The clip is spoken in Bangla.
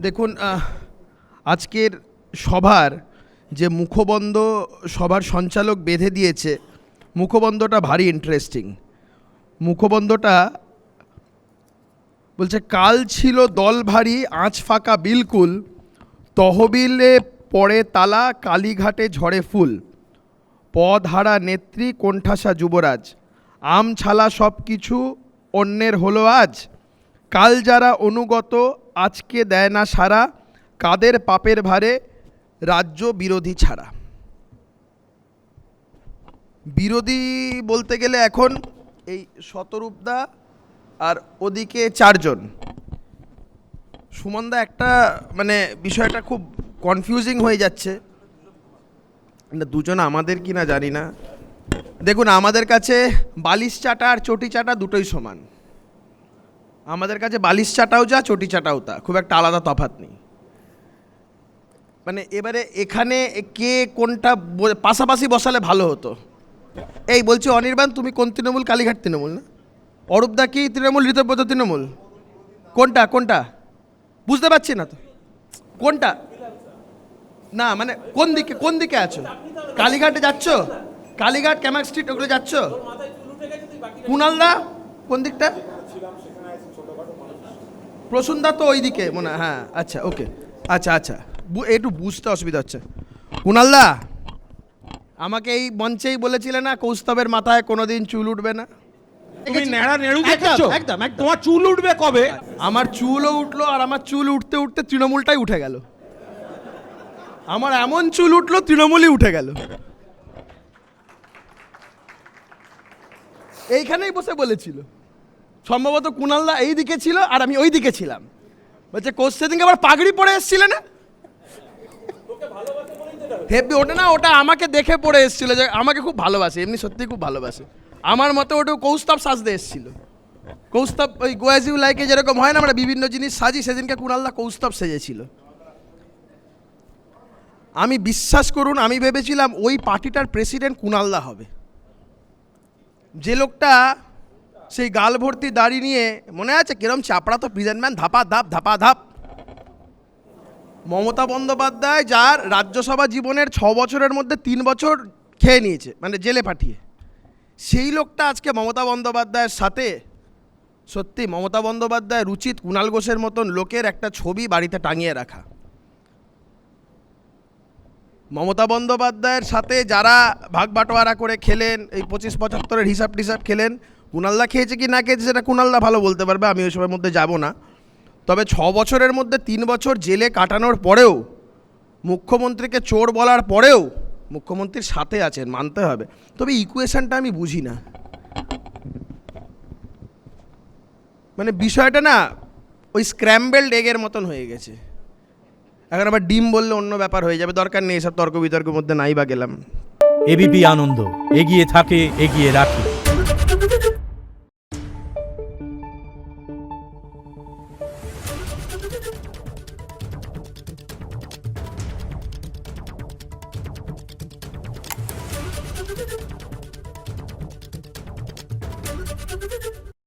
দেখুন, আজকের সভার যে মুখবন্ধ সভার সঞ্চালক বেঁধে দিয়েছে, মুখবন্ধটা ভারী ইন্টারেস্টিং। মুখবন্ধটা বলছে, কাল ছিল দল ভারী, আঁচ ফাঁকা বিলকুল, তহবিলে পড়ে তালা, কালীঘাটে ঝরে ফুল, পদ হারা নেত্রী, কোণঠাসা যুবরাজ, আম ছালা সব কিছু অন্যের হলো আজ, কাল যারা অনুগত আজকে দেয় না সারা, কাদের পাপের ভারে রাজ্য বিরোধী ছাড়া। বিরোধী বলতে গেলে এখন এই শতরূপদা আর ওদিকে চারজন। সুমনদা, একটা মানে বিষয়টা খুব কনফিউজিং হয়ে যাচ্ছে, দুজন আমাদের কি না জানি না। দেখুন, আমাদের কাছে বালিশ চাটা আর চটি চাটা দুটোই সমান। আমাদের কাছে বালিশ চাটাও যা, চটি চাটাও তা, খুব একটা আলাদা তফাৎ নেই। মানে এবারে এখানে কে কোনটা পাশাপাশি বসালে ভালো হতো। এই বলছি, অনির্বাণ তুমি কোন তৃণমূল? কালীঘাট তৃণমূল না? অরূপদা কি তৃণমূল? ঋতব্রত তৃণমূল? কোনটা কোনটা বুঝতে পারছি না তো, কোনটা? না মানে কোন দিকে আছো? কালীঘাটে যাচ্ছ? কালীঘাট, ক্যামাক স্ট্রিট ওগুলো যাচ্ছ? কুণালদা কোন দিকটা? প্রসূনদা তো ওই দিকে মনে হয়। হ্যাঁ, আচ্ছা, ওকে, আচ্ছা আচ্ছা, একটু বুঝতে অসুবিধা হচ্ছে। কুণালদা, আমাকে এই মঞ্চেই বলেছিলে না কৌস্তবের মাথায় কোনোদিন চুল উঠবে না? তুমি নেড়া নেড়ু দেখেছো? একদম একদম। তোমার চুল উঠবে কবে? আমার চুলও উঠলো, আর আমার চুল উঠতে উঠতে তৃণমূলটাই উঠে গেল। আমার এমন চুল উঠলো, তৃণমূলই উঠে গেল। এইখানেই বসে বলেছিল, সম্ভবত কুণালদা এই দিকে ছিল আর আমি ওই দিকে ছিলাম। বলছে, কোচ সেদিনকে আবার পাগড়ি পরে এসেছিলে না? হেব্বি ওটা না, ওটা আমাকে দেখে পড়ে এসেছিল যে আমাকে খুব ভালোবাসে, এমনি সত্যি খুব ভালোবাসে আমার মতে। ওটা কৌস্তব সাজতে এসেছিল। কৌস্তব ওই গোয়াজিউ লাইকে যেরকম হয় না, আমরা বিভিন্ন জিনিস সাজি, সেদিনকে কুণালদা কৌস্তব সেজেছিল। আমি বিশ্বাস করুন, আমি ভেবেছিলাম ওই পার্টিটার প্রেসিডেন্ট কুণালদা হবে। যে লোকটা সেই গাল ভর্তি দাড়ি নিয়ে, মনে আছে কিরম চাপড়া তো প্রেজেন্টম্যান, ধাপা ধাপ ধাপা ধাপ। মমতা বন্দ্যোপাধ্যায়, যার রাজ্যসভা জীবনের 6 বছরের মধ্যে 3 বছর খেয়ে নিয়েছে, মানে জেলে পাঠিয়ে, সেই লোকটা আজকে মমতা বন্দ্যোপাধ্যায়ের সাথে। সত্যি মমতা বন্দ্যোপাধ্যায়ের উচিত কুণাল ঘোষের মতন লোকের একটা ছবি বাড়িতে টাঙিয়ে রাখা। মমতা বন্দ্যোপাধ্যায়ের সাথে যারা ভাগ বাটোয়ারা করে খেলেন, এই 25-75-এর হিসাব টিসাব খেলেন, কুণালদা খেয়েছে কি না খেয়েছে সেটা কুণালদা ভালো বলতে পারবে, আমি ওই সবের মধ্যে যাব না। তবে 6 বছরের মধ্যে 3 বছর জেলে কাটানোর পরেও, মুখ্যমন্ত্রীকে চোর বলার পরেও মুখ্যমন্ত্রীর সাথে আছেন, মানতে হবে। তবে ইকুয়েশনটা আমি বুঝি না, মানে বিষয়টা না ওই স্ক্র্যাম্বেলড এগের মতন হয়ে গেছে। এখন আবার ডিম বললে অন্য ব্যাপার হয়ে যাবে, দরকার নেই এসব তর্ক বিতর্কের মধ্যে, নাই বা গেলাম। এবিপি আনন্দ, এগিয়ে থাকে, এগিয়ে রাখে।